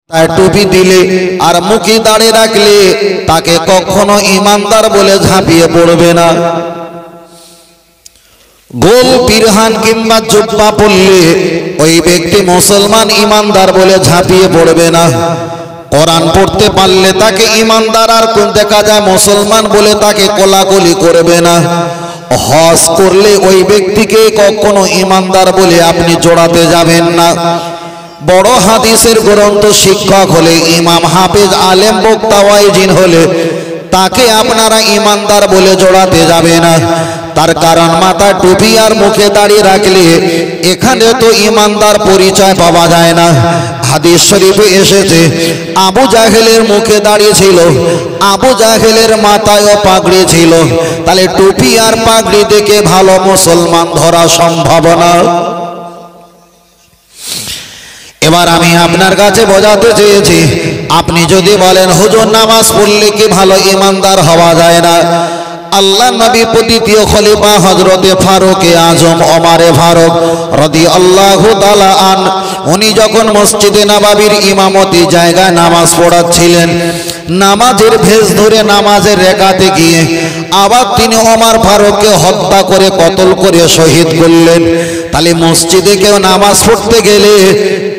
তাই টুপি দিলে আর মুখে দাড়ি রাখলে তাকে কখনো ইমানদার বলে ঝাঁপিয়ে পড়বে না। গোল পিরহান কিংবা জুব্বা পরলে ওই ব্যক্তি মুসলমান ইমানদার বলে ঝাঁপিয়ে পড়বে না। কোরআন পড়তে পারলে তাকে ইমানদার আর কোন দেখা যায় মুসলমান বলে তাকে কোলাকুলি করবে না। হজ করলে ওই ব্যক্তিকে কখনো ইমানদার বলে আপনি জোড়াতে যাবেন না। বড় হাদিসের গ্রন্থ শিক্ষক হলে, ইমাম হাফেজ আলেম বক্তা ওয়াইজিন হলে তাকে আপনারা ইমানদার বলে জোড়াতে যাবে না। তার কারণ মাথায় টুপি আর মুখে দাড়ি রাখলে এখানে তো ইমানদার পরিচয় পাওয়া যায় না। হাদিস শরীফে এসেছে আবু জাহেলের মুখে দাড়ি ছিল, আবু জাহেলের মাথায়ও পাগড়ি ছিল। তাহলে টুপি আর পাগড়ি দেখে ভালো মুসলমান ধরা সম্ভব না। এবার আমি আপনার কাছে বোঝাতে চেয়েছি, আপনি যদি বলেন হুজুর নামাজ পড়লে কি ভালো ইমানদার হওয়া যায় না? আল্লাহ নবী দ্বিতীয় খলিফা হযরতে ফারুক আজম ওমরে ফারুক রাদিয়াল্লাহু তাআলা আন, উনি যখন মসজিদে নববীর ইমামতি জায়গায় নামাজ পড়াচ্ছিলেন, নামাজের ভেষ ধরে নামাজের রেকাতে গিয়ে আবার তিনি ওমর ফারুককে হত্যা করে কতল করে শহীদ করলেন। তাহলে মসজিদে কেউ নামাজ পড়তে গেলে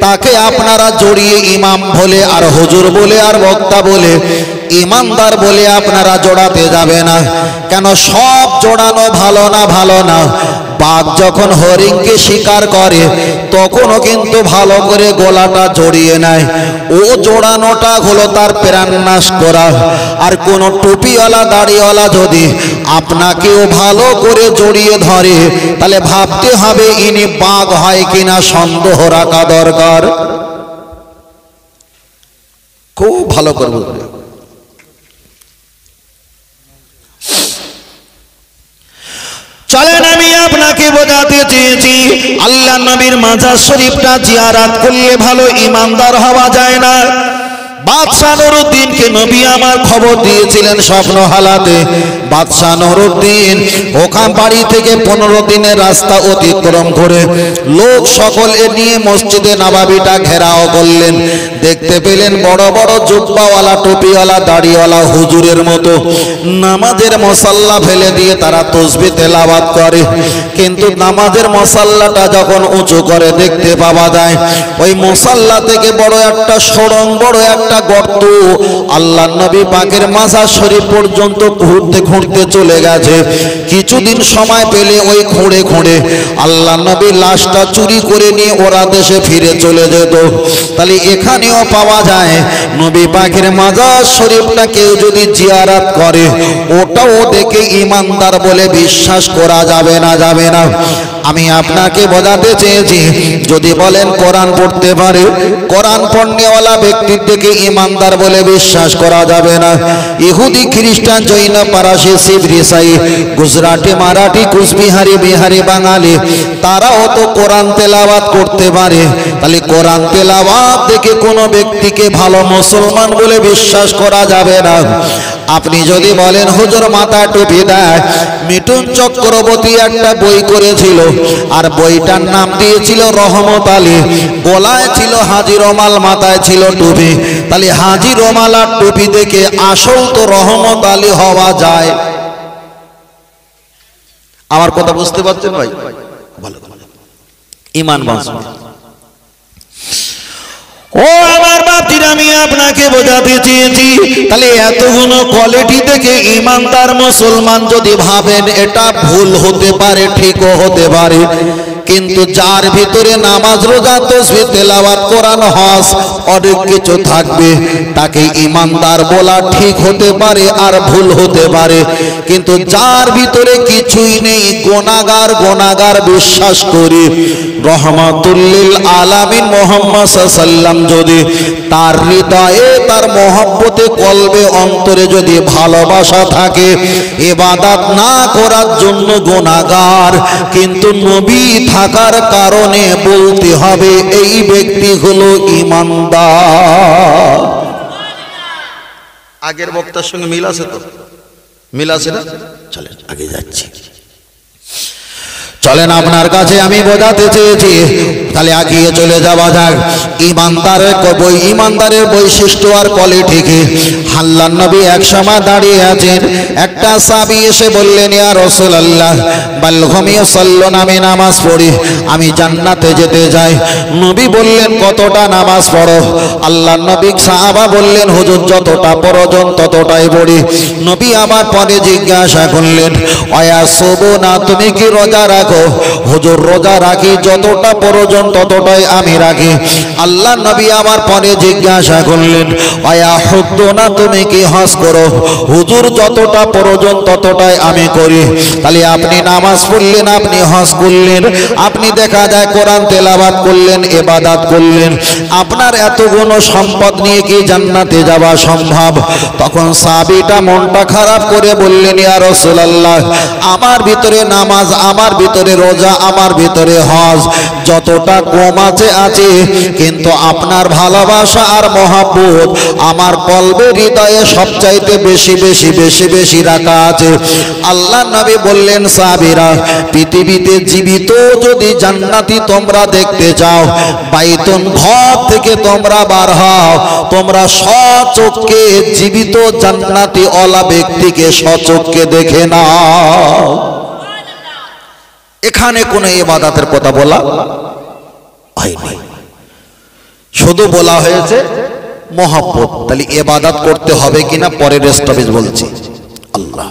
তাকে আপনারা জড়িয়ে ইমাম বলে আর হুজুর বলে আর বক্তা বলে ইমানদার বলে আপনারা জোড়াতে যাবে না। কেন? সব জোড়ানো ভালো না, ভালো না। বাঘ যখন হরিণকে শিকার করে তখনও কিন্তু ভালো করে গলাটা জড়িয়ে নেয়, ও জোড়ানোটা হলো তার প্রাণ নাশ করা। আর কোন টুপিওয়ালা দাড়িওয়ালা যদি আপনাকেও ভালো করে জড়িয়ে ধরে তাহলে ভাবতে হবে ইনি বাঘ হয় কিনা, সন্দেহ রাখা দরকার। খুব ভালো করবো। চলেন আমি আপনাকে বোঝাতে চেয়েছি, আল্লাহ নবীর মাজার শরীফটা জিয়ারত করলে ভালো ইমানদার হওয়া যায় না। বাদশাহ নুরউদ্দিনকে নবী আমার খবর দিয়েছিলেন স্বপ্ন হালাতে। বাদশাহ নুরউদ্দিন ওখান বাড়ি থেকে 15 দিনের রাস্তা অতিক্রম করে লোক সকল নিয়ে মসজিদে নববীটা ঘেরাও করলেন। দেখতে পেলেন বড় বড় জুব্বাওয়ালা টুপিওয়ালা দাড়িওয়ালা হুজুরের মতো নামাজের মুসাল্লা ফেলে দিয়ে তারা তাসবিহ তেলাওয়াত করে। কিন্তু নামাজের মুসাল্লাটা যখন উঁচু করে দেখতে পাওয়া যায় ওই মুসাল্লা থেকে বড় একটা সরং, বড় একটা গর্ত আল্লাহ নবী পাকের মাজার শরীফ পর্যন্ত ঘুরতে ঘুরতে চলে গেছে। কিছুদিন সময় পেলে ওই খুঁড়ে খুঁড়ে আল্লাহ নবী লাশটা চুরি করে নিয়ে ওরা দেশে ফিরে চলে যেত। তাহলে এখানেও পাওয়া যায় নবী পাকের মাজার শরীফটা কেউ যদি জিয়ারত করে ওটাও দেখে ইমানদার বলে বিশ্বাস করা যাবে না, যাবে না। আমি আপনাকে বোঝাতে চেয়েছি, যদি বলেন কোরআন পড়তে পারে, কোরআন পড়নেওয়ালা ব্যক্তির থেকে ইমানদার বলে বিশ্বাস করা যাবে না। ইহুদি, খ্রিস্টান, জৈন, পারসি, শিখ, ইসাই, গুজরাটি, মারাঠি, কুচবিহারি, বিহারি, বাঙালি তারাও তো কোরআন তেলাওয়াত করতে পারে। তাহলে কোরআন তেলাওয়াত দেখে কোনো ব্যক্তিকে ভালো মুসলমান বলে বিশ্বাস করা যাবে না। আপনি যদি বলেন হুজুর মাথায় টুপি দেয়, মিঠুন চক্রবর্তী একটা বই করেছিল আর বইটার নাম দিয়েছিল রহমত আলী, গলায় ছিল হাজি রুমাল, মাথায় ছিল টুপি। তাহলে হাজি রুমাল আর টুপি দেখে আসল তো রহমত আলী হওয়া যায়। আমার কথা বুঝতে পারছেন ভাই? ভালো ইমান বাঁচবে। ও আমার বাতিরা, আমি আপনাকে বোঝাতে চেয়েছি, তাহলে এতগুলো কোয়ালিটি থেকে ইমানদার মুসলমান যদি ভাবেন এটা ভুল হতে পারে, ঠিকও হতে পারে। কিন্তু যার ভিতরে নামাজ, রোজা, তাসবিহ, তেলাওয়াত, কোরআন, হজ অনেক কিছু থাকবে তাকে ইমানদার বলা ঠিক হতে পারে আর ভুল হতে পারে। কিন্তু যার ভিতরে কিছুই নেই, গুনাহগার গুনাহগার বিশ্বাস করি, রহমাতুল লিল আলামিন মুহাম্মদ সাল্লাল্লাহু আলাইহি ওয়াসাল্লাম যদি তার হৃদয়ে, তার মহব্বতে, কলবে, অন্তরে যদি ভালোবাসা থাকে, ইবাদত না করার জন্য গুনাহগার, কিন্তু নবী থাকার কারণে বলতে হবে এই ব্যক্তি হলো ইমানদার। আগের বক্তার সঙ্গে মিল আছে তো? মিল আছে না? চলেন আগে যাচ্ছি। চলেন আপনার কাছে আমি বোঝাতে চেয়েছি, তাহলে এগিয়ে চলে যাওয়া যাক। ইমানদারের বৈশিষ্ট্য আর কোয়ালিটি কি? আল্লাহর নবী এক সময় দাঁড়িয়ে আছেন, একটা সাহাবী এসে বললেন, ইয়া রাসূলুল্লাহ বালগমি সাল্লুন, আমি নামাজ পড়ি, আমি জান্নাতে যেতে চাই। নবী বললেন, কতটা নামাজ পড়ো? আল্লাহর নবী সাহাবা বললেন, হুজুর যতটা প্রয়োজন ততটাই পড়ি। নবী আমার পরে জিজ্ঞাসা করলেন, ওয়া সুবুনা, তুমি কি রোজা রাখো? হুজুর রোজা রাখি, যতটা প্রয়োজন ততটাই আমি রাখি। আল্লাহর নবী আমার পরে জিজ্ঞাসা করলেন, ওয়া হুদ্দুনা, তুমি কি হজ করো? হুজুর যতটা প্রয়োজন ততটাই আমি করি। তাহলে আপনি নামাজ পড়লেন, আপনি হজ করলেন, আপনি দেখা যায় কোরআন তেলাওয়াত করলেন, ইবাদত করলেন, আপনার এতগুলো সম্পদ নিয়ে কি জান্নাতে যাওয়া সম্ভব? তখন সাহাবীটা মনটা খারাপ করে বললেন, ইয়া রাসূলুল্লাহ আমার ভিতরে নামাজ, আমার ভিতরে রোজা, আমার ভিতরে হজ যতটা কম আছে, কিন্তু আপনার ভালোবাসা আর মহব্বত আমার কলবে হৃদয়ে সবচাইতে বেশি বেশি বেশি বেশি রাখা আছে। আল্লাহর নবী বললেন, সাহাবীরা পৃথিবীতে জীবিত যদি জান্নাতি তোমরা দেখতে চাও, বাইতুন ঘর থেকে তোমরা বার হও, তোমরা স্বচক্ষে জীবিত জান্নাতি ওয়ালা ব্যক্তিকে স্বচক্ষে দেখে নাও। এখানে কোনো ইবাদতের কথা বলা হয়নি, শুধু বলা হয়েছে মহব্বত। তাহলে ইবাদত করতে হবে কিনা পরের স্টপেজ বলছি। আল্লাহ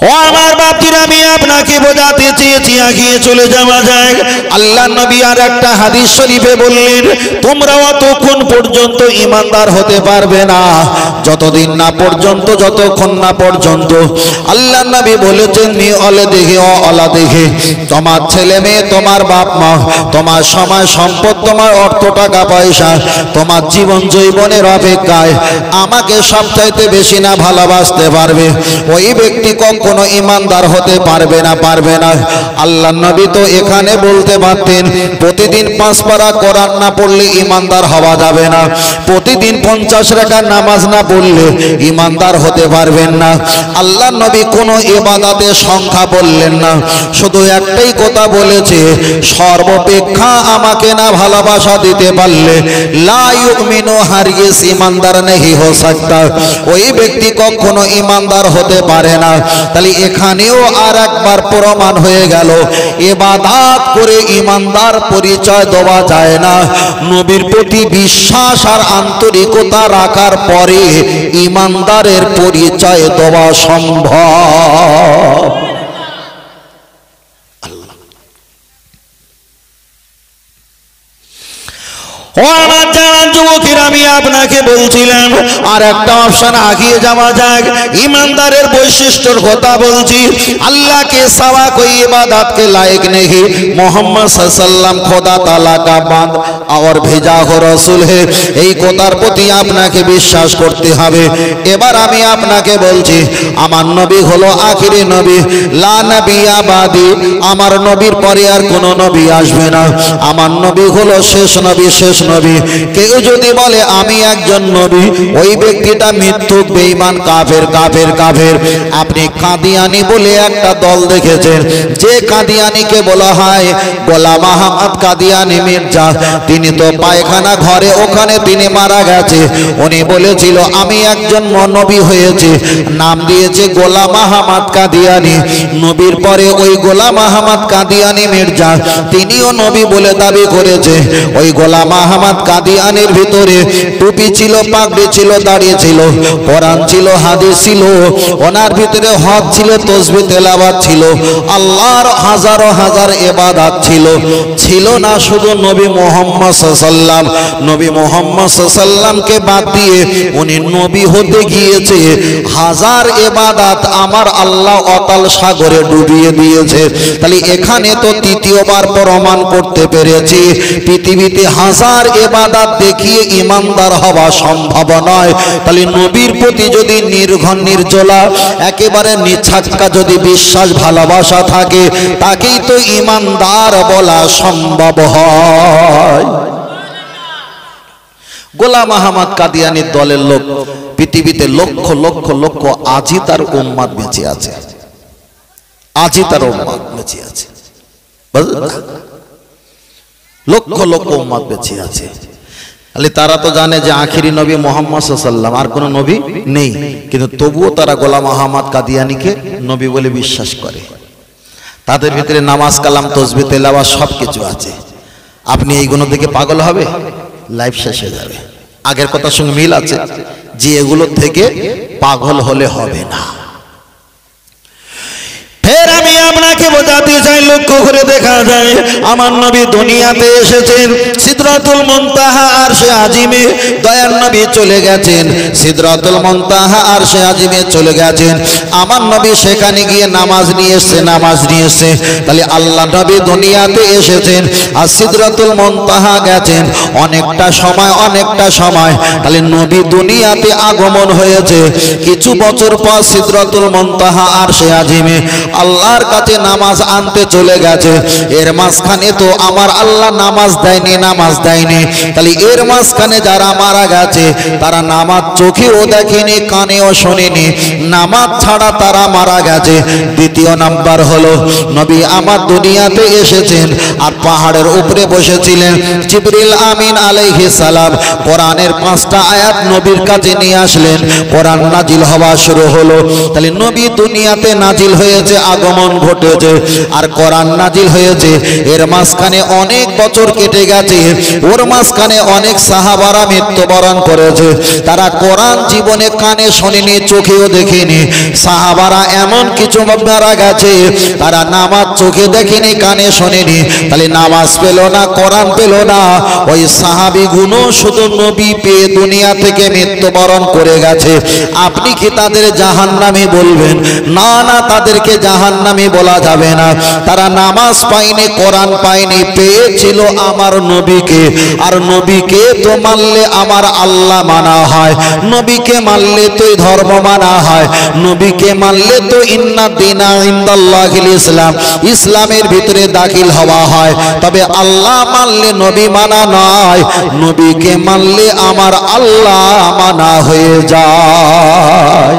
ও আমার বাপজিরা, আমি আপনাকে বোঝাতে চেয়েছি, এগিয়ে চলে যাওয়া যায়। আল্লাহর নবী আর একটা হাদিস শরীফে বললেন, তোমরা অতক্ষণ পর্যন্ত ঈমানদার হতে পারবে না যতদিন না পর্যন্ত, যতক্ষণ না পর্যন্ত আল্লাহর নবী বলেছেন, নি অলে দেখে অলা দেখে, তোমার ছেলে মেয়ে, তোমার বাপ মা, তোমার সময় সম্পদ, তোমার অর্থ টাকা পয়সা, তোমার জীবন যৌবনের অপেক্ষায় আমাকে সবচাইতে বেশি না ভালোবাসতে পারবে, ওই ব্যক্তি কোনো ঈমানদার হতে পারবে না, পারবে না। আল্লাহর নবী তো এখানে বলতে পারতেন, প্রতিদিন 5 পারা কোরআন না পড়লে ঈমানদার হওয়া যাবে না, প্রতিদিন 50 রাকাত নামাজ না পড়লে ঈমানদার হতে পারবেন না। আল্লাহর নবী কোনো ইবাদতের সংখ্যা বললেন না, শুধু একটাই কথা বলেছে, সর্বাপেক্ষা আমাকে না ভালোবাসা দিতে পারলে লা ইউমিনু, হারগিজ ঈমানদার নেহি হো সকতা, ওই ব্যক্তি কখনো ঈমানদার হতে পারে না। তাহলে এখানেও আর একবার প্রমাণ হয়ে গেল, ইবাদত করে ঈমানদার পরিচয় দেওয়া যায় না। নবীর প্রতি বিশ্বাস আর আন্তরিকতা রাখার পরে ঈমানদারের পরিচয় দেওয়া সম্ভব। ও আমার জানান যুবকেরা, আমি আপনাকে বলছিলাম আর একটা অপশন আগিয়ে যাওয়া যাক। ঈমানদারের বৈশিষ্ট্যর কথা বলছি। আল্লাহকে সাওয়া কোই ইবাদত के लायक नहीं, मोहम्मद सल्लल्लाहु खुदा ताला का बांद और भेजा हो रसूल है। এই কথার প্রতি আপনাকে বিশ্বাস করতে হবে। এবার আমি আপনাকে বলছি, আমার নবী হলো আখিরি নবী, লা নবিয়া বাদি, আমার নবীর পরে আর কোনো নবী আসবে না। আমার নবী হলো শেষ নবী, শেষ নবী। কেউ যদি বলে আমি একজন নবী, ওই ব্যক্তিটা মিথ্যুক, বেঈমান, কাফের, কাফের, কাফের। আপনি কাদিয়ানি বলে একটা দল দেখেছেন, যে কাদিয়ানিকে বলা হয় গোলাম আহমদ কাদিয়ানি মির্জা, তিনি তো পায়খানা ঘরে ওখানে তিনি মারা গেছে। উনি বলেছিল আমি একজন নবী হয়েছি, নাম দিয়েছে গোলাম আহমদ কাদিয়ানি। নবীর পরে ওই গোলাম আহমদ কাদিয়ানি মির্জা তিনিও নবী বলে দাবি করেছে। ওই গোলাম আহমদ কাদিয়ানির ভিতরে টুপি ছিল, পাগড়ি ছিল, দাড়ি ছিল, কোরআন ছিল, হাদিস ছিল, ওনার ভিতরে হজ ছিল, তাসবিহ তেলাওয়াত ছিল, আল্লাহর হাজারো হাজার ইবাদত ছিল। ছিল না শুধু নবী মুহাম্মদ সাল্লাল্লাহু আলাইহি ওয়াসাল্লাম, নবী মুহাম্মদ সাল্লাল্লাহু আলাইহি ওয়াসাল্লামকে বাদ দিয়ে উনি নবী হতে গিয়েছে হাজার ইবাদত আমার আল্লাহ অতল সাগরে ডুবিয়ে দিয়েছে। তাহলে এখানে তো তৃতীয়বার প্রমাণ করতে পেরেছি পৃথিবীতে হাজার ইবাদত দেখিয়ে ঈমানদার হওয়া সম্ভব নয়। তাহলে নবীর প্রতি যদি নির্ঘণ নির্জলা একেবারে নিছাক্কা যদি বিশ্বাস ভালোবাসা থাকে, তাকেই তো ঈমানদার বলা সম্ভব হয়। গোলাম আহমদ কাদিয়ানির দলের লোক পৃথিবীতে লক্ষ লক্ষ লক্ষ আজই তার উম্মত বেঁচে আছে। আজই তার উম্মত বেঁচে আছে, বুঝলেন? লক্ষ লক্ষ উম্মত বেঁচে আছে। তাহলে তারা তো জানে যে আখিরি নবী মুহাম্মদ সাল্লাল্লাহু আলাইহি ওয়াসাল্লাম, আর কোনো নবী নেই, কিন্তু তবুও তারা গোলাম আহমদ কাদিয়ানীকে নবী বলে বিশ্বাস করে। তাদের ভিতরে নামাজ, কালাম, তাসবিহ, তেলাওয়াত সব কিছু আছে। আপনি এইগুলো দেখে পাগল হবে, লাইফ শেষ হয়ে যাবে। আগের কথার সঙ্গে মিল আছে যে এগুলো থেকে পাগল হলে হবে না। ফের আমি আপনাকে বোঝাতে চাই, লক্ষ্য করে দেখা যায় আমার নবী দুনিয়াতে এসেছেন সিদরাতুল মুনতাহা আরশে আজিমে, দয়ার নবী চলে গেছেন সিদরাতুল মুনতাহা আরশে আজিমে চলে গেছেন। আমার নবী সেখানে গিয়ে নামাজ নিয়ে এসেছে, নামাজ নিয়ে এসেছে। তাহলে আল্লাহ নবী দুনিয়াতে এসেছেন আর সিদরাতুল মুনতাহা গেছেন অনেকটা সময়। তাহলে নবী দুনিয়াতে আগমন হয়েছে, কিছু বছর পর সিদরাতুল মুনতাহা আরশে আজিমে আল্লাহর কাছে নামাজ আনতে চলে গেছে। এর মাঝখানে তো আমার আল্লাহ নামাজ দেয়নি। তাহলে এর মাঝখানে যারা মারা গেছে তারা নামাজ চোখেও দেখেনি, কানেও শোনেনি, নামাজ ছাড়া তারা মারা গেছে। দ্বিতীয় নাম্বার হলো নবী আমার দুনিয়াতে এসেছেন আর পাহাড়ের উপরে বসেছিলেন জিবরিল আমিন আলাইহিস সালাম। কোরআনের 5টা আয়াত নবীর কাছে নিয়ে আসলেন, কোরআন নাজিল হওয়া শুরু হলো। তাহলে নবী দুনিয়াতে নাজিল হয়েছে, আগমন ঘটেছে আর কোরআন নাজিল হয়েছে। এর মাঝখানে অনেক বছর কেটে গেছে, ওর মাঝখানে অনেক সাহাবারা মৃত্যুবরণ করেছে। তারা কোরআন জীবনে কানে শোনেনি, চোখেও দেখেনি। সাহাবারা এমন কিছু মারা গেছে তারা নামাজ চোখে দেখেনি, কানে শোনেনি। তাহলে নামাজ পেল না, কোরআন পেল না। ওই সাহাবীগুলো শুধু নবী পেয়ে দুনিয়া থেকে মৃত্যুবরণ করে গেছে। আপনি কি তাদের জাহান্নামী বলবেন? না না, তাদেরকে জাহান্নামী বলা যাবে না। তারা নামাজ পায়নি, কোরআন পায়নি, পেয়েছিল আমার নবীকে। আর নবীকে তো মানলে আমার আল্লাহ মানা হয়, নবীকে মানলে তো ধর্ম মানা হয়, নবীকে মানলে তো ইন্না দিনা ইনদাল্লাহিল ইসলাম, ইসলামের ভিতরে দাখিল হওয়া হয়। তবে আল্লাহ মানলে নবী মানা নয়, নবীকে মানলে আমার আল্লাহ মানা হয়ে যায়।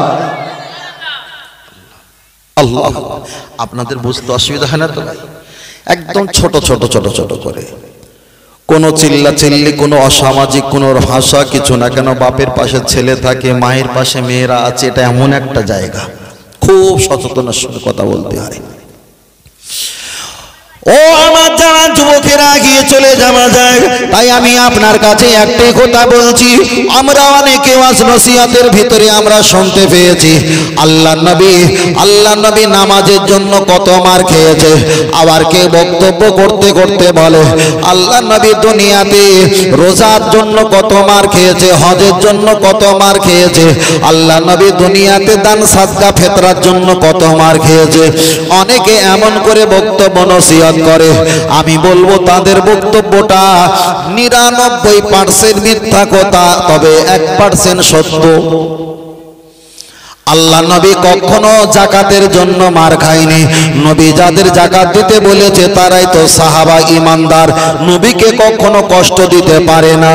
আল্লাহ, আপনাদের বুঝতে অসুবিধা হয় না তো ভাই? একদম ছোট করে, কোনো চিল্লাচিল্লি, কোনো অসামাজিক কোনো ভাষা কিছু না। কেন বাপের পাশে ছেলে থাকে, মায়ের পাশে মেয়েরা আছে, এটা এমন একটা জায়গা খুব সচেতনের সঙ্গে কথা বলতে হয়। ও আমার যারা যুবকেরা গিয়ে চলে যাওয়া যায়, তাই আমি আপনার কাছে একটাই কথা বলছি। আমরা অনেকে ওয়াজ নসিহতের ভিতরে আমরা শুনতে পেয়েছি আল্লাহ নবী নামাজের জন্য কত মার খেয়েছে। আবার কে বক্তব্য করতে করতে বলে আল্লাহ নবী দুনিয়াতে রোজার জন্য কত মার খেয়েছে, হজের জন্য কত মার খেয়েছে। আল্লাহ নবী দুনিয়াতে দান সাদকা ফিতরার জন্য কত মার খেয়েছে। অনেকে এমন করে বক্তব্য নসিহত করে, আমি বলবো তাদের বক্তব্যটা 99% মিথ্যা কথা, তবে 1% সত্য। আল্লাহ নবী কখনো যাকাতের জন্য মার খায়নি। নবী যাদের যাকাত দিতে বলেছে তারাই তো সাহাবা ঈমানদার, নবীকে কখনো কষ্ট দিতে পারে না।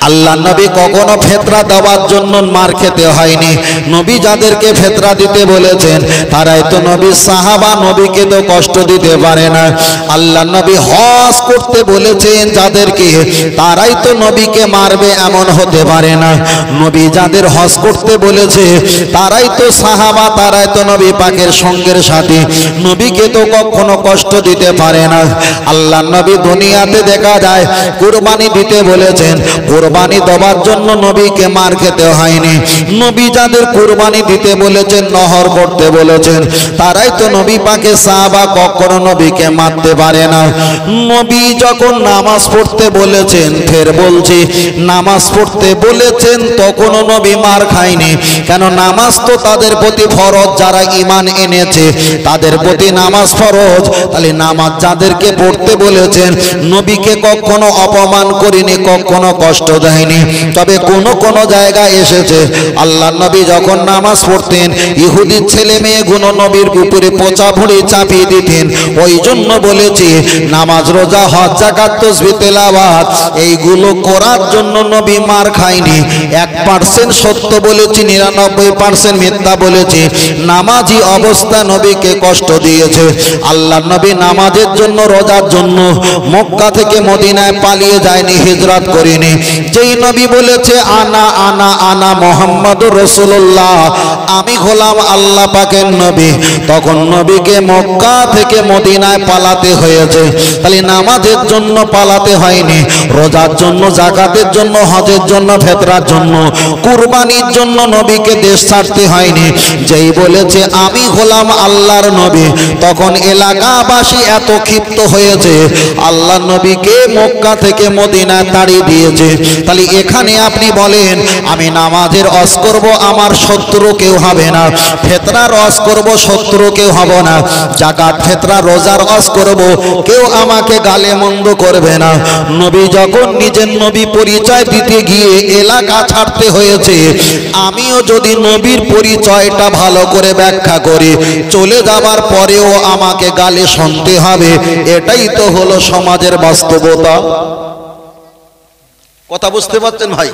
আল্লাহ নবী কখনো ফেতরা দেওয়ার জন্য মার খেতে হয়নি। নবী যাদেরকে ফেতরা দিতে বলেছেন তারাই তো নবীর সাহাবা, নবীকে তো কষ্ট দিতে পারে না। আল্লাহ নবী হজ করতে বলেছেন যাদেরকে, তারাই তো নবীকে মারবে এমন হতে পারে না। নবী যাদের হজ করতে বলেছে তারাই তো সাহাবা, তারাই তো নবী পাকের সঙ্গের সাথী, নবীকে তো কখনো কষ্ট দিতে পারে না। আল্লাহ নবী দুনিয়াতে দেখা যায় কুরবানি দিতে বলেছেন, কুরবানি দেওয়ার জন্য নবীকে মার খেতে হয়নি। নবী যাদের কুরবানি দিতে বলেছেন, নহর করতে বলেছেন, তারাই তো নবী পাকে সাহাবা, কখনো নবীকে মারতে পারে না। নবী যখন নামাজ পড়তে বলেছেন, ফের বলছি নামাজ পড়তে বলেছেন, তখনও নবী মার খায়নি। কেন? নামাজ তো তাদের প্রতি ফরজ, যারা ঈমান এনেছে তাদের প্রতি নামাজ ফরজ। তাহলে নামাজ যাদেরকে পড়তে বলেছেন, নবীকে কখনো অপমান করিনি, কখনো কষ্ট দেয়নি। তবে কোন কোন জায়গায় এসেছে আল্লাহ নবী যখন নামাজ পড়তেন ইহুদির ছেলে মেয়েগুলো নবীর উপরে পচা ভুঁড়ি চাপিয়ে দিতেন। ওই জন্য বলেছি নামাজ রোজা হজ যাকাত তাসবিহ তেলাওয়াত এইগুলো করার জন্য নবী মার খায়নি। 1% সত্য বলেছি, 99% মিথ্যা বলেছি। নামাজি অবস্থা নবীকে কষ্ট দিয়েছে। আল্লাহ নবী নামাজের জন্য রোজার জন্য মক্কা থেকে মদিনায় পালিয়ে যায়নি, হিজরত করেনি। যেই নবী বলেছে আনা আনা আনা মুহাম্মাদুর রাসূলুল্লাহ, আমি হলাম আল্লাহ পাকের নবী, তখন নবীকে মক্কা থেকে মদিনায় পালাতে হয়েছে। তাহলে নামাজের জন্য পালাতে হয়নি, রোজার জন্য, যাকাতের জন্য, হজের জন্য, ফিতরার জন্য, কুরবানির জন্য নবীকে দেশ ছাড়তে হয়নি। যেই বলেছে আমি হলাম আল্লাহর নবী, তখন এলাকাবাসী এত ক্ষিপ্ত হয়েছে আল্লাহ নবীকে মক্কা থেকে মদিনায় তাড়িয়ে দিয়েছে। তাহলে এখানে আপনি বলেন আমি নামাজের ওয়াজ করব, আমার শত্রু কেউ হবে না, ফিতরার ওয়াজ করব, শত্রু কেউ হবে না, যাকাত ফিতরা রোজার ওয়াজ করব, কেউ আমাকে গালে মন্দ করবে না। নবী যখন নিজের নবী পরিচয় দিতে গিয়ে এলাকা ছাড়তে হয়েছে, আমিও যদি নবীর পরিচয়টা ভালো করে ব্যাখ্যা করি চলে যাবার পরেও আমাকে গালে শুনতে হবে। এটাই তো হলো সমাজের বাস্তবতা। কথা বুঝতে পারছেন ভাই?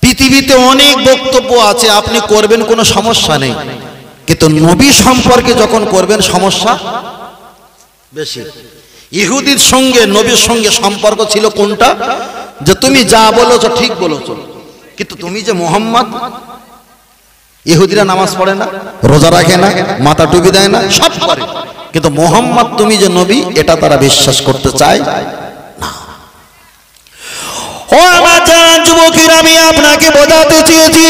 পৃথিবীতে অনেক বক্তব্য আছে, আপনি করবেন কোনো সমস্যা নেই, কিন্তু নবী সম্পর্কে যখন করবেন সমস্যা বেশি। ইহুদির সঙ্গে নবীর সঙ্গে সম্পর্ক ছিল কোনটা? যে তুমি যা বলেছো ঠিক বলেছো, কিন্তু তুমি যে মুহাম্মদ, ইহুদিরা নামাজ পড়ে না, রোজা রাখে না, মাথা টুপি দেয় না, সব করে, কিন্তু মুহাম্মদ তুমি যে নবী এটা তারা বিশ্বাস করতে চায় না। ও আমার জান যুবকেরা, আমি আপনাকে বোঝাতে চেয়েছি,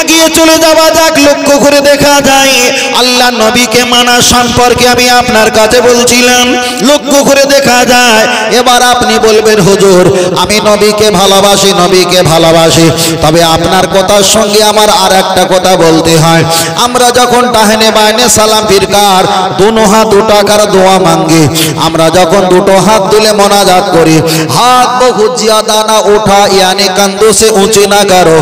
আগিয়ে চলে যাওয়া যাক। লক্ষ্য করে দেখা যায় আল্লাহ নবীকে মানা সম্পর্কে আমি আপনার কাছে বলছিলাম, লক্ষ্য করে দেখা যায়। এবার আপনি বলবেন হুজুর আমি নবীকে ভালোবাসি, নবীকে ভালোবাসি, তবে আপনার কথার সঙ্গে আমার আর একটা কথা বলতে হয়। আমরা যখন ডাহেনে বায়নে সালাম ফিরকার দুনো হাত উঠাকার দোয়া মাঙ্গি, আমরা যখন দুটো হাত তুলে মোনাজাত করি, হাত বহু জিয়াদা না उठा यानी कंधों से ऊंची ना करो,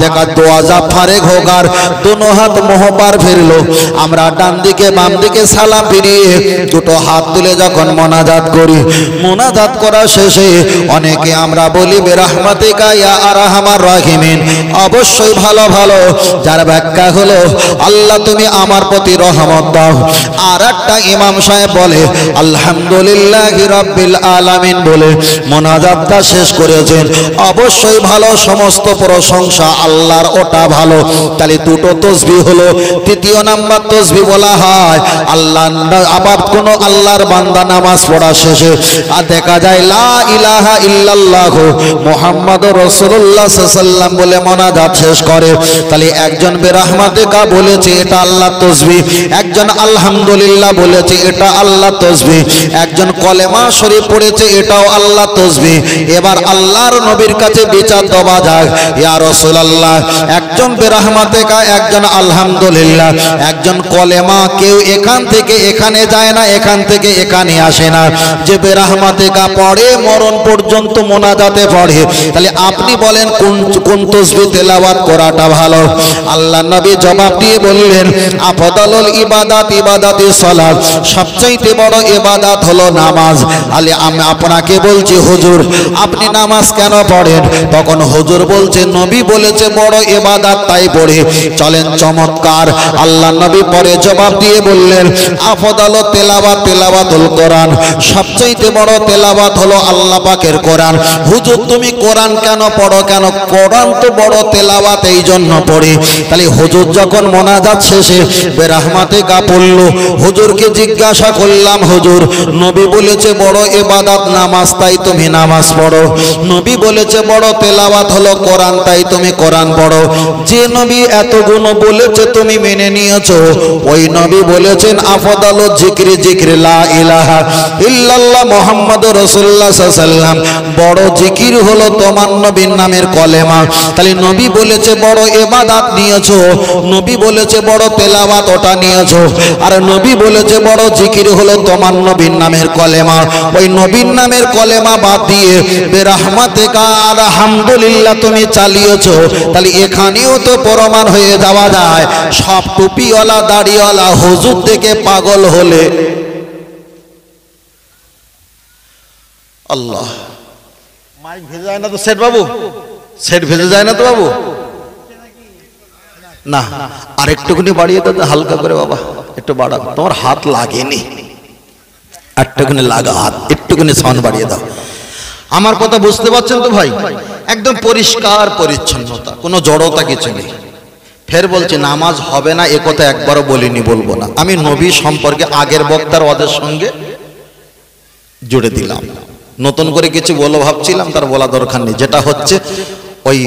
देखा दुआ जा फारेग होगार, दोनों हाथ मुह पर फिर लो। আমরা ডান দিকে বাম দিকে সালাম ফিরিয়ে দুটো হাত তুলে যখন মোনাজাত করি, মোনাজাত করা শেষে অনেকে আমরা বলি বিরহমাতিকা ইয়া আরহামার রাহিমিন, অবশ্যই ভালো ভালো, যার ব্যাখ্যা হলো আল্লাহ তুমি আমার প্রতি রহমত দাও। আর একটা ইমাম সাহেব বলে আলহামদুলিল্লাহি রাব্বিল আলামিন বলে মোনাজাতটা শেষ করেছেন। অবশ্যই ভালো, সমস্ত প্রশংসা আল্লাহর, ওটা ভালো। তাহলে দুটো তাসবিহ হলো। তৃতীয় নাম্বার তাসবিহ বলা হয় আল্লাহ, আবার কোন আল্লাহর বান্দা নামাজ পড়া শেষে আর দেখা যায় লা ইলাহা ইল্লাল্লাহ মুহাম্মাদুর রাসূলুল্লাহ সাল্লাল্লাহু আলাইহি ওয়াসাল্লাম বলে মোনাজাত শেষ করে। তাহলে একজন বিরহমাতিকা বলেছে এটা আল্লাহর তাসবিহ, একজন আলহামদুলিল্লাহ বলেছে এটা আল্লাহর তাসবিহ, একজন কলেমা শরীফ পড়েছে এটাও আল্লাহর তাসবিহ। এবার আল্লাহর নবীর কাছে বিচার দেওয়া যায়, ইয়া রাসূলুল্লাহ একজন বিরহমাতিকা, একজন আলহামদুলিল্লাহ, একজন কলেমা, কেউ এখান থেকে এখানে যায় না, এখান থেকে এখানে আসে না, যে বিরহমাতিকা পড়ে মরণ পর্যন্ত মোনাজাতে পড়ে। তাহলে আপনি বলেন কোন তাসবিহ তেলাওয়াত করাটা ভালো? আল্লাহ নবী জবাব দিয়ে বললেন আফদালুল ইবাদাত ইবাদাতুস সালাত, সবচেয়ে বড় ইবাদত হলো নামাজ। আলে আমি আপনাকে বলছি হুজুর আপনি নামাজ কেন পড়েন? তখন হুজুর বলছে নবী বলেছে বড় ইবাদত তাই পড়ে। চলেন চমৎকার, আল্লাহ নবী পরে জবাব দিয়ে বললেন আফদালু তেলাওয়াত তেলাওয়াতুল কোরআন, সবচেয়ে বড় তেলাওয়াত হলো আল্লাহ পাকের কোরআন। হুজুর তুমি কোরআন কেন পড়ো? কেন কোরআন তো বড় তেলাওয়াত এই জন্য পড়ি। তাহলে হুজুর যখন মোনাজাত শেষে বিরহমাতিকা পড়ল, হুজুরকে জিজ্ঞাসা করলাম হুজুর নবী বলেছে বড় ইবাদত নামাজ তাই তুমি নামাজ পড়ো, নবী বলেছে বড় তেলাওয়াত হলো কোরআন তাই তুমি কোরআন পড়ো, যে নবী এত গুণ বলেছে তুমি মেনে নিয়েছো, ওই নবী বলেছেন আফদালু জিকরি জিকরি লা ইলাহা ইল্লাল্লাহ মুহাম্মাদুর রাসূলুল্লাহ সাল্লাল্লাহু আলাইহি ওয়াসাল্লাম, বড় জিকির হলো তোমার নবীর নামের কলেমা। তাহলে নবী বলেছে বড় ইবাদত নিয়েছো, নবী বলেছে বড় তেলাওয়াত ওটা নিয়েছো, আর নবী বলেছে বড় জিকির হলো তোমার নবীর নামের কলেমা। ওই নবীর নামের কলেমা বাদ দিয়ে বেরহমত বেরাহমাতিকা আলহামদুলিল্লাহ তুমি চালিয়েছো, তাহলে এখানেও তো প্রমাণ হয়ে যাওয়া যায় সব টুপিওয়ালা দাড়িওয়ালা হুজুর থেকে পাগল হলে। আল্লাহ, মাইক ভেজে যায় না তো সেট বাবু? সেট ভেজে যায় না তো বাবু? না, আর একটুখানি বাড়িয়ে দাও হালকা করে বাবা, একটু বাড়াও, তোমার হাত লাগেনি, একটুখানি লাগা হাত, একটুখানি সাউন্ড বাড়িয়ে দাও। আমার কথা বুঝতে পারছেন তো ভাই? একদম পরিষ্কার পরিচ্ছন্নতা, কোনো জড়তা কিছু নেই। ফের বলছি নামাজ হবে না এ কথা একবারও বলিনি, বলবো না। আমি নবী সম্পর্কে আগের বক্তার ওদের সঙ্গে জুড়ে দিলাম, নতুন করে কিছু বলো ভাবছিলাম, তার বলা দরকার নেই। যেটা হচ্ছে ওই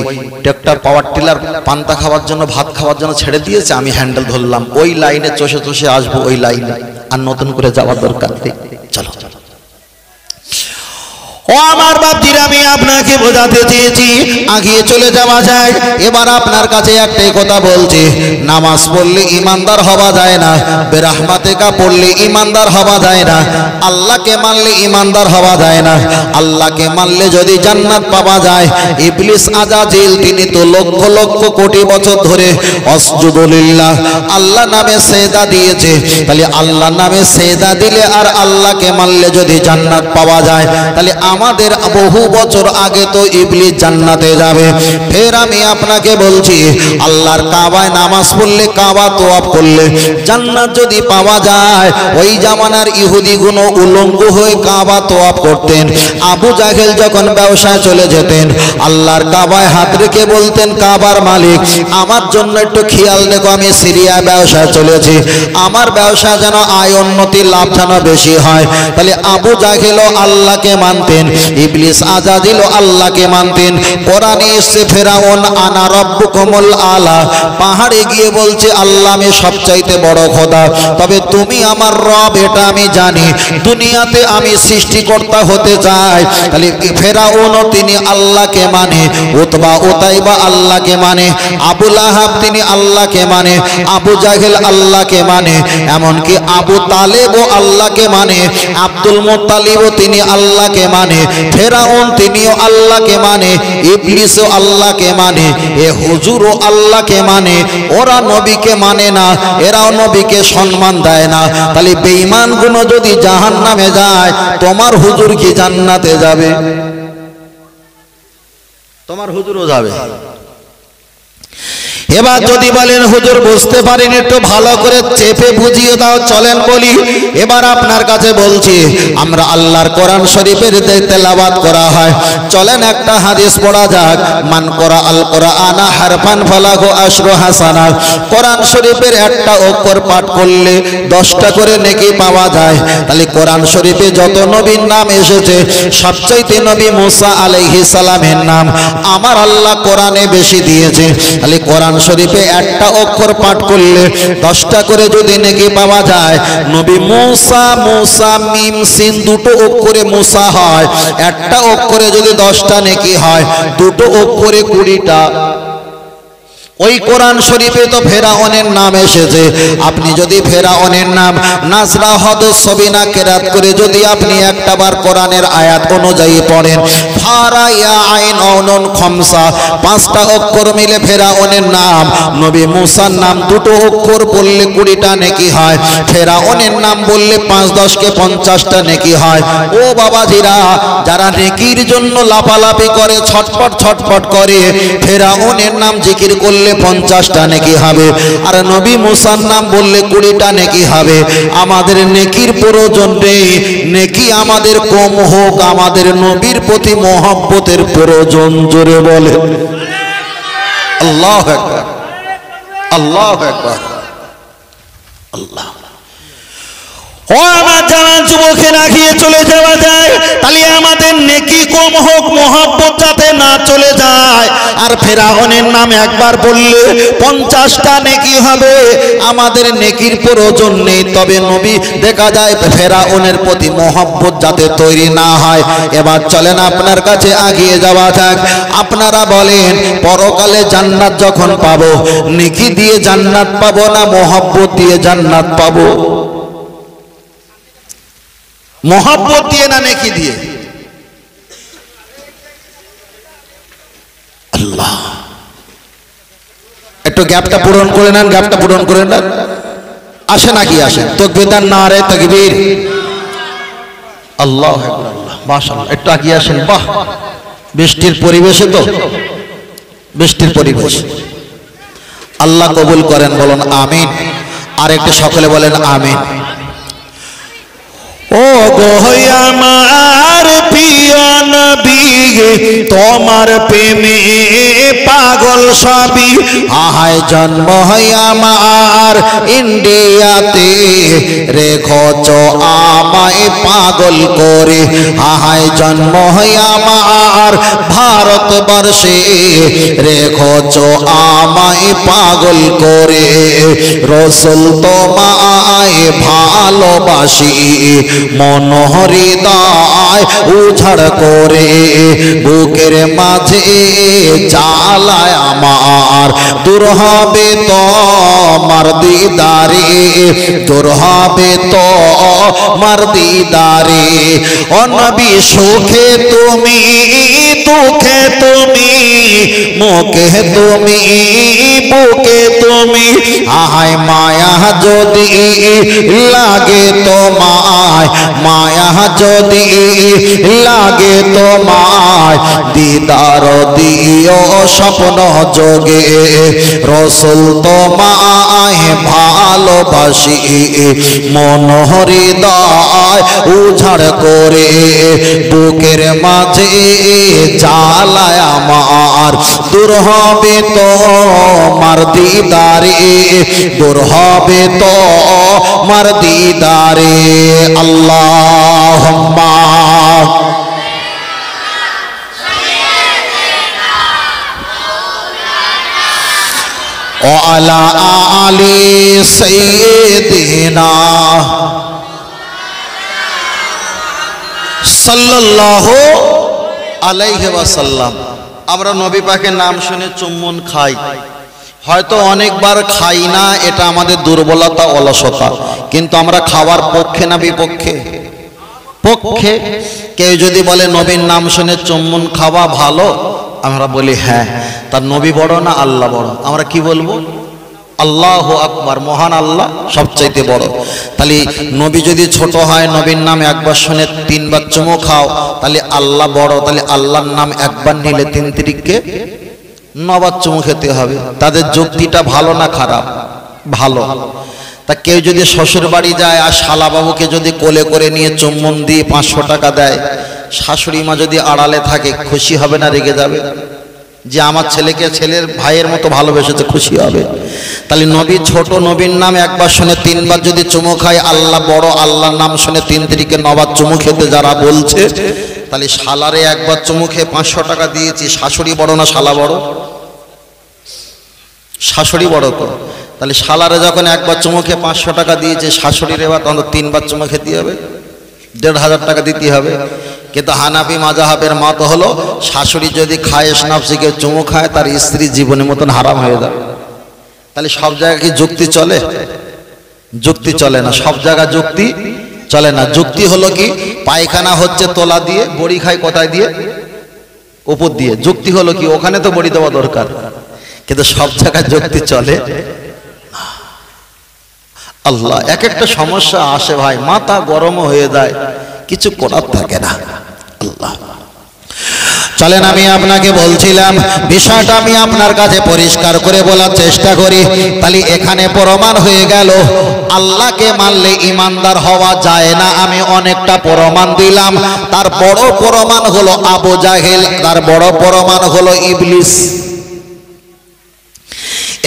ট্রাক্টর পাওয়ার টিলার পান্তা খাওয়ার জন্য ভাত খাওয়ার জন্য ছেড়ে দিয়েছে, আমি হ্যান্ডেল ধরলাম, ওই লাইনে চষে চষে আসবো ওই লাইনে, আর নতুন করে যাওয়ার দরকার নেই। চলো ও আমার বাপজিরা, আমি আপনাকে বোঝাতে চেয়েছি আগিয়ে চলে যাওয়া যায়। এবার আপনার কাছে একটাই কথা বলছি, নামাজ পড়লে ইমানদার হওয়া যায় না, বেরাহমাতিকা পড়লে ইমানদার হওয়া যায় না, আল্লাহকে মানলে ইমানদার হওয়া যায় না। আল্লাহকে মানলে যদি জান্নাত পাওয়া যায়, ইবলিস আজাজিল তিনি তো লক্ষ লক্ষ কোটি বছর ধরে আসজুদুলিল্লাহ আল্লাহ নামে সেজদা দিয়েছে, তাহলে আল্লাহ নামে সেজদা দিলে আর আল্লাহকে মানলে যদি জান্নাত পাওয়া যায়, তাহলে আমাদের বহু বছর আগে তো ইবলিস জান্নাতে যাবে। ফের আমি আপনাকে বলছি, আল্লাহর কাবায় নামাজ পড়লে, কাবা তোয়াফ করলে জান্নাত যদি পাওয়া যায়, ওই জামানার ইহুদি গুলো উলঙ্গ হয়ে কাবা তোয়াফ করতেন। আবু জাহেল যখন ব্যবসায় চলে যেতেন, আল্লাহর কাবায় হাত রেখে বলতেন, কাবার মালিক আমার জন্য একটু খেয়াল রেখো, আমি সিরিয়া ব্যবসায় চলেছি, আমার ব্যবসা যেন আয় উন্নতি লাভ যেন বেশি হয়। তাহলে আবু জাহেলও আল্লাহকে মানতেন, ইবলিস আজাজিল আল্লাহকে মানতেন। কোরআনে এসে ফেরাউন আনা রব্বুকুমুল আলা, পাহাড়ে গিয়ে বলছে আল্লাহ আমি সবচাইতে বড় খোদা, তবে তুমি আমার রব এটা আমি জানি, দুনিয়াতে আমি সৃষ্টিকর্তা হতে চাই। তাহলে ফেরাউনও তিনি আল্লাহকে মানে, উতবা উতাইবা আল্লাহকে মানে, আবু লাহাব তিনি আল্লাহকে মানে, আবু জাহেল আল্লাহকে মানে, এমনকি আবু তালেবও আল্লাহকে মানে, আব্দুল মুত্তালিবও তিনি আল্লাহকে মানে, ফেরাউন তিনিও আল্লাহকে মানে, ইবলিসও আল্লাহকে মানে, এ হুজুরও আল্লাহকে মানে। ওরা নবীকে মানে না, এরাও নবীকে সম্মান দেয় না। তাহলে বেঈমান গুলো যদি জাহান্নামে যায়, তোমার হুজুর কি জান্নাতে যাবে? তোমার হুজুরও যাবে। এবার যদি বলেন হুজুর বুঝতে পারেন, একটু ভালো করে চেপে বুঝিয়ে দাও, চলেন বলি। এবার আপনার কাছে বলছি, আমরা আল্লাহর কোরআন শরীফের তেলাওয়াত করা হয়, চলেন একটা হাদিস পড়া যাক। মান করা আল কোরআনা হারফান ফালাহু আশরু হাসানাত, কোরআন শরীফের একটা অক্ষর পাঠ করলে 10টা করে নেকি পাওয়া যায়। তাহলে কোরআন শরীফে যত নবীর নাম এসেছে, সবচাইতে নবী মুসা আলাইহিস সালামের নাম আমার আল্লাহ কোরআনে বেশি দিয়েছে। তাহলে কোরআন শরীফে একটা অক্ষর পাঠ করলে 10টা করে যদি নেকি পাওয়া যায়। নবী মুসা, মুসা মিম সিন দুটো অক্ষরে মুসা হয়, একটা অক্ষরে যদি 10টা নেকি হয়, দুটো অক্ষরে 20টা। ওই কোরআন শরীফে তো ফেরাউনের নাম এসেছে, আপনি যদি ফেরাউনের নাম নাজরা হদস সবিনা কেরাত করে যদি আপনি একটা বার কোরআনের আয়াত অনুযায়ী পড়েন, ফারা ইয়া আইন অনন খমসা 5টা অক্ষর মিলে ফেরাউনের নাম। নবী মুসার নাম দুটো অক্ষর বললে 20টা নেকি হয়, ফেরাউনের নাম বললে 5-10কে 50টা নেকি হয়। ও বাবাজিরা, যারা নেকির জন্য লাফালাফি করে, ছটপট ছটপট করে, ফেরাউনের নাম জিকির করলে 50টা নেকি হবে, আর নবী মুসার নাম বললে 20টা নেকি হবে। আমাদের নেকির প্রয়োজন নেই, নেকি আমাদের কম হোক, আমাদের নবীর প্রতি মহব্বতের প্রয়োজন। জোরে বলে আল্লাহু আকবার, আল্লাহু আকবার, আল্লাহ। ও আমার জানান যুবকেরা, গিয়ে চলে যাওয়া যায়, তাহলে আমাদের নেকি কম হোক, মহব্বত যাতে না চলে যায়। আর ফেরাউনের নাম একবার বললে 50টা নেকি হবে, আমাদের নেকির প্রয়োজন নেই। তবে নবী দেখা যায় ফেরাউনের প্রতি মহব্বত যাতে তৈরি না হয়। এবার চলেন আপনার কাছে আগিয়ে যাওয়া যাক। আপনারা বলেন, পরকালে জান্নাত যখন পাবো, নেকি দিয়ে জান্নাত পাবো না মহব্বত দিয়ে জান্নাত পাবো? মহব্বত দিয়ে না নেকি দিয়ে? একটু গ্যাপটা পূরণ করে নেন, গ্যাপটা পূরণ করে নেন। আসে নাকি আসে? তাকবীর নারে তাকবীর, আল্লাহু আকবার, আল্লাহ, মাশাআল্লাহ। একটু আগিয়ে আসেন। বাহ, বৃষ্টির পরিবেশে তো, বৃষ্টির পরিবেশ। আল্লাহ কবুল করেন, বলুন আমিন। আর একটু সকলে বলেন আমিন। ও গো আমার প্রিয় নবী, তোমার প্রেমে পাগল সবই। আহায় জন্ম হয় আমার ইন্ডিয়াতে, রেখোছ আমায় পাগল করে। আহায় জন্ম হয় আমার ভারতবর্ষে, রেখোছ আমায় পাগল করে। রসুল তোমায় ভালোবাসি, মন হৃদয় উঝাড় করে। বুকের মাঝে জ্বালায় আমার, দূর হবে তোমার দিদারে, দূর হবে তোমার দিদারে। ও নবী সুখে তুমি, দুঃখে তুমি, মুখে তুমি, বুকে তুমি। আহায় মায়া যদি লাগে তোমায়, মায়া যদি লাগে তোমায়, দিদার দিও স্বপ্ন যোগে। রসুল তোমায় ভালোবাসি, মন হৃদয় উঝাড় করে। বুকের মাঝে জ্বালায় আমার, দূর হবে তোমার দিদারে, দূর হবে তোমার দিদারে। আল্লাহুম্মা ও আলা আলি সাইয়্যিদিনা সাল্লাল্লাহু আলাইহি ওয়াসাল্লাম। আমরা নবী পাকের নাম শুনে চুম্বন খাই, হয়তো অনেকবার খাই না, এটা আমাদের দুর্বলতা, অলসতা। কিন্তু আমরা খাওয়ার পক্ষে না বিপক্ষে? পক্ষে। কেউ যদি বলে নবীর নাম শুনে চুম্বন খাওয়া ভালো, আমরা বলি হ্যাঁ। তার নবী বড় না আল্লাহ বড়? আমরা কি বলবো? আল্লাহু আকবার, মহান আল্লাহ সবচাইতে বড়। তাহলে নবী যদি ছোট হয়, নবীর নাম একবার শুনে 3 বার চুমো খাও, তাহলে আল্লাহ বড়। তাহলে আল্লাহর নাম একবার নিলে 3 তিরিককে 9 বার চুমো খেতে হবে। তাদের যুক্তিটা ভালো না খারাপ? ভালো। তা কেউ যদি শ্বশুর বাড়ি যায় আর শালাবাবুকে যদি কোলে করে নিয়ে চুম্বন দিয়ে 500 টাকা দেয়, শাশুড়ি মা যদি আড়ালে থাকে, খুশি হবে না রেগে যাবে? যে আমার ছেলেকে ছেলের ভাইয়ের মতো ভালোবেসেছে, খুশি হবে। তাহলে নবী ছোট, নবীর নাম একবার শুনে 3 বার যদি চুমো খায়, আল্লাহ বড়, আল্লাহর নাম শুনে 3 তিরিকে 9 বার চুমো খেতে যারা বলছে, তাহলে শালারে একবার চুমো খেয়ে 500 টাকা দিয়েছি, শাশুড়ি বড় না শালা বড়? শাশুড়ি বড় তো। তাহলে শালারে যখন একবার চুমো খেয়ে 500 টাকা দিয়েছে, শাশুড়ির এবার তখন 3 বার চুমো খেতে হবে, 1500 টাকা দিতে হবে। কিন্তু হানাফি মাযহাবের মত হলো, শাশুড়ি যদি খায়েশ নফসিকে চুমো খায়, তার স্ত্রী জীবনের মতন হারাম হয়ে যাবে। তাহলে সব জায়গায় কি যুক্তি চলে? যুক্তি চলে না, সব জায়গায় যুক্তি চলে না। যুক্তি হলো কি, পায়খানা হচ্ছে তোলা দিয়ে, বড়ি খায় কোথায় দিয়ে? উপর দিয়ে। যুক্তি হলো কি, ওখানে তো বড়ি দেওয়া দরকার। কিন্তু সব জায়গায় যুক্তি চলে। আল্লাহ, এক একটা সমস্যা আসে ভাই, মাথা গরম হয়ে যায়, কিছু করার থাকে না। আল্লাহ, চলেন আমি আপনাকে বলছিলাম, বিষয়টা আমি আপনার কাছে পরিষ্কার করে বলার চেষ্টা করি। তাহলে এখানে প্রমাণ হয়ে গেল আল্লাহকে মানলে ইমানদার হওয়া যায় না। আমি অনেকটা প্রমাণ দিলাম। তার বড় প্রমাণ হলো আবু জাহেল, তার বড় প্রমাণ হলো ইবলিস।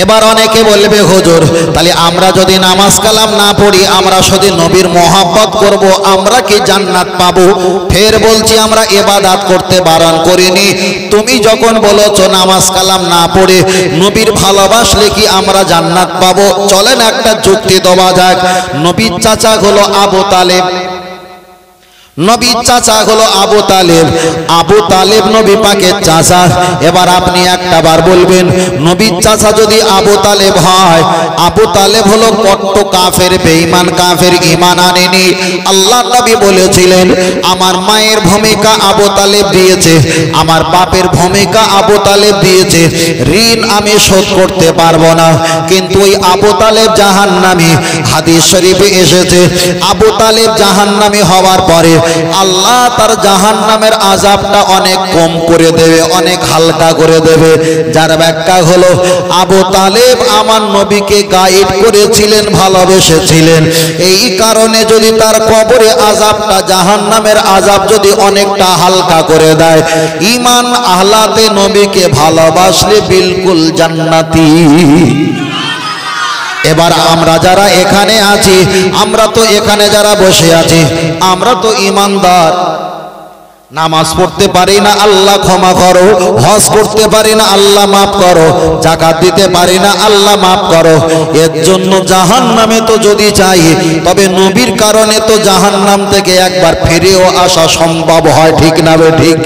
এবার অনেকে বলবে, হুজুর তাহলে আমরা যদি নামাজ কালাম না পড়ি, আমরা যদি নবীর মহব্বত করব, আমরা কি জান্নাত পাবো? ফের বলছি, আমরা ইবাদত করতে বারণ করিনি। তুমি যখন বলেছো নামাজ কালাম না পড়ে নবীর ভালোবাসলে কি আমরা জান্নাত পাবো? চলেন একটা যুক্তি দেওয়া যাক। নবীর চাচা হলো আবু তালেব, নবীর চাচা হলো আবু তালেব। আবু তালেব নবী পাকের চাচা। এবার আপনি একটা বার বলবেন, নবীর চাচা যদি আবু তালেব হয়, আবু তালেব হলো কট্ট কাফের, বেঈমান কাফের, ঈমান আনেনি। আল্লাহ নবী বলেছিলেন, আমার মায়ের ভূমিকা আবু তালেব দিয়েছে, আমার বাপের ভূমিকা আবু তালেব দিয়েছে, ঋণ আমি শোধ করতে পারবো না। কিন্তু ওই আবু তালেব জাহান্নামী। হাদিস শরীফে এসেছে, আবু তালেব জাহান্নামী হওয়ার পরে আল্লাহ তার জাহান্নামের আযাবটা অনেক কম করে দেবে, অনেক হালকা করে দেবে। যার ব্যাখ্যা হলো, আবু তালেব আমার নবীকে গাইড করেছিলেন, ভালোবেসেছিলেন। এই কারণে যদি তার কবরে আযাবটা, জাহান্নামের আযাব যদি অনেকটা হালকা করে দেয়, ঈমান আহলাতে নবীকে ভালোবাসলে বিলকুল জান্নাতি। এবার আমরা যারা এখানে আছি, আমরা তো এখানে যারা বসে আছি, আমরা তো ঈমানদার। নামাজ পড়তে পারি না, আল্লাহ ক্ষমা করো। হজ করতে পারি না, আল্লাহ মাফ করো। যাকাত দিতে পারি না, আল্লাহ মাফ করো। এর জন্য জাহান্নামে তো যদি চাই, তবে নবীর কারণে তো জাহান্নাম থেকে একবার ফিরেও আসা সম্ভব হয়, ঠিক না বে ঠিক?